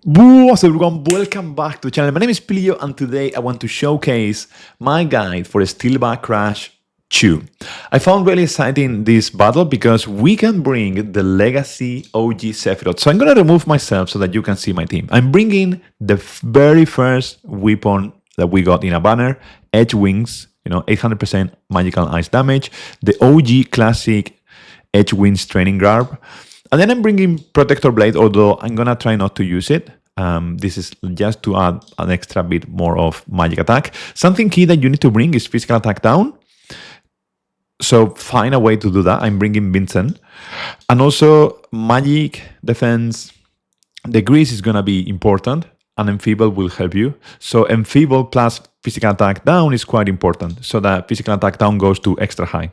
What's up everyone, welcome back to the channel. My name is Pliyo and today I want to showcase my guide for Stilva Crash 2. I found really exciting this battle because we can bring the legacy OG Sephiroth. So I'm going to remove myself so that you can see my team. I'm bringing the very first weapon that we got in a banner, Edge Wings, 800% magical ice damage, the OG classic Edge Wings training garb. And then I'm bringing Protector Blade, although I'm going to try not to use it. This is just to add an extra bit more of magic attack. Something key that you need to bring is physical attack down. So find a way to do that. I'm bringing Vincent. And also magic defense. The grease is going to be important and enfeeble will help you. So enfeeble plus physical attack down is quite important. So that physical attack down goes to extra high.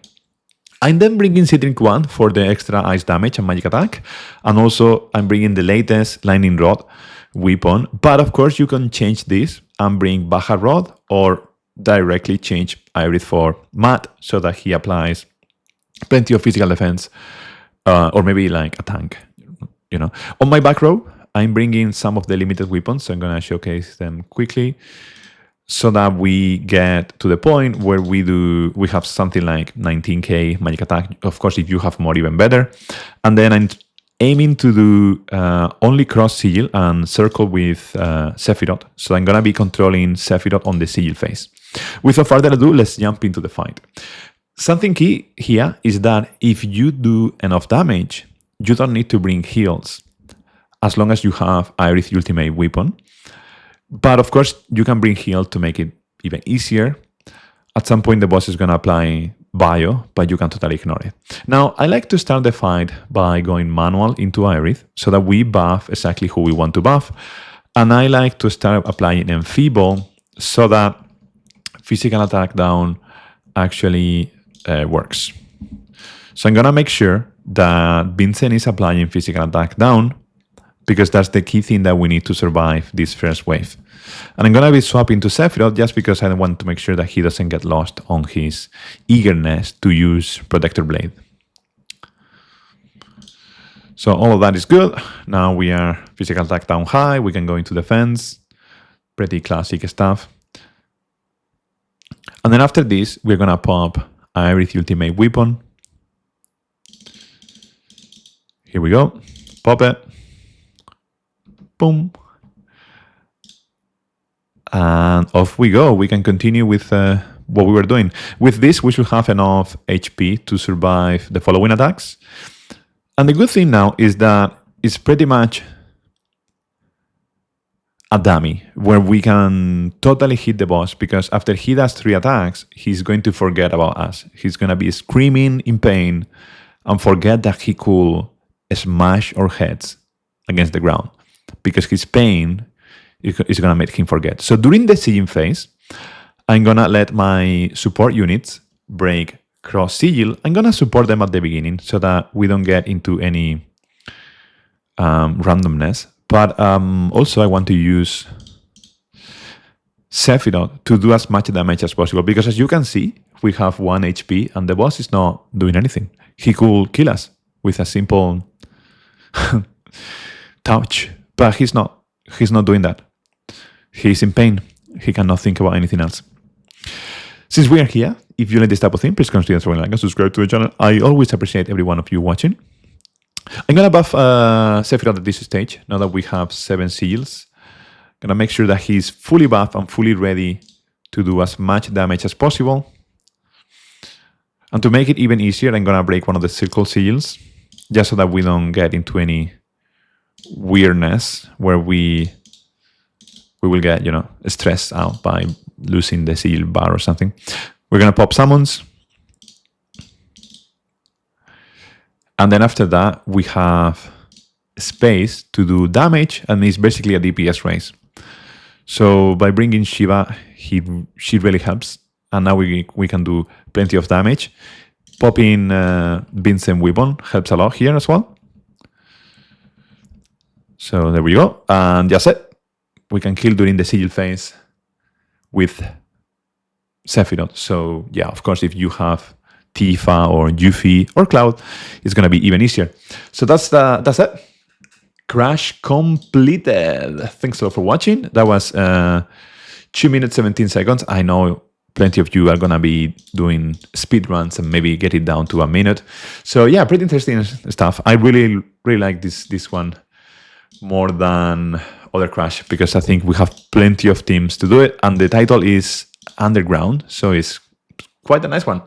I'm then bringing Citric Wand for the extra ice damage and magic attack. And also I'm bringing the latest Lightning Rod weapon. But of course you can change this and bring Baja Rod or directly change Aerith for Matt so that he applies plenty of physical defense or maybe like a tank. On my back row, I'm bringing some of the limited weapons. So I'm going to showcase them quickly, so that we get to the point where we have something like 19k magic attack. Of course, if you have more, even better. And then I'm aiming to do only cross sigil and circle with Sephiroth. So I'm gonna be controlling Sephiroth on the sigil phase. Without further ado, let's jump into the fight. Something key here is that if you do enough damage, you don't need to bring heals, as long as you have Aerith ultimate weapon. But of course, you can bring heal to make it even easier. At some point, the boss is going to apply bio, but you can totally ignore it. Now, I like to start the fight by going manual into Aerith so that we buff exactly who we want to buff. And I like to start applying enfeeble so that physical attack down actually works. So I'm going to make sure that Vincent is applying physical attack down, because that's the key thing that we need to survive this first wave. And I'm going to be swapping to Sephiroth just because I want to make sure that he doesn't get lost on his eagerness to use Protector Blade. So all of that is good. Now we are physical attack down high. We can go into defense. Pretty classic stuff. And then after this, we're going to pop Aerith ultimate weapon. Here we go. Pop it. Boom. And off we go. We can continue with what we were doing. With this, we should have enough HP to survive the following attacks. And the good thing now is that it's pretty much a dummy where we can totally hit the boss, because after he does 3 attacks, he's going to forget about us. He's going to be screaming in pain and forget that he could smash our heads against the ground, because his pain is going to make him forget. So during the sieging phase, I'm going to let my support units break cross sigil. I'm going to support them at the beginning so that we don't get into any randomness. But also I want to use Sephiroth to do as much damage as possible, because as you can see, we have 1 HP and the boss is not doing anything. He could kill us with a simple touch. But he's not doing that. He's in pain. He cannot think about anything else. Since we are here, if you like this type of thing, please consider throwing a like and subscribe to the channel. I always appreciate every one of you watching. I'm going to buff Sephiroth at this stage, now that we have 7 seals. Going to make sure that he's fully buffed and fully ready to do as much damage as possible. And to make it even easier, I'm going to break one of the circle seals, just so that we don't get into any weirdness where we will get, stressed out by losing the seal bar or something. We're going to pop summons. And then after that, we have space to do damage, and it's basically a DPS race. So by bringing Shiva, she really helps. And now we can do plenty of damage. Popping Vincent weapon helps a lot here as well. So there we go. And that's it. We can kill during the sigil phase with Sephiroth. So yeah, of course, if you have Tifa or Yuffie or Cloud, it's going to be even easier. So that's it. Crash completed. Thanks a lot for watching. That was 2 minutes 17 seconds. I know plenty of you are gonna be doing speed runs and maybe get it down to a minute. So yeah, pretty interesting stuff. I really like this one more than other Crash because I think we have plenty of teams to do it, and the title is Underground, so it's quite a nice one.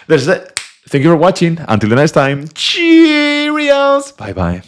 There's it. Thank you for watching. Until the next time, cheerios. Bye bye.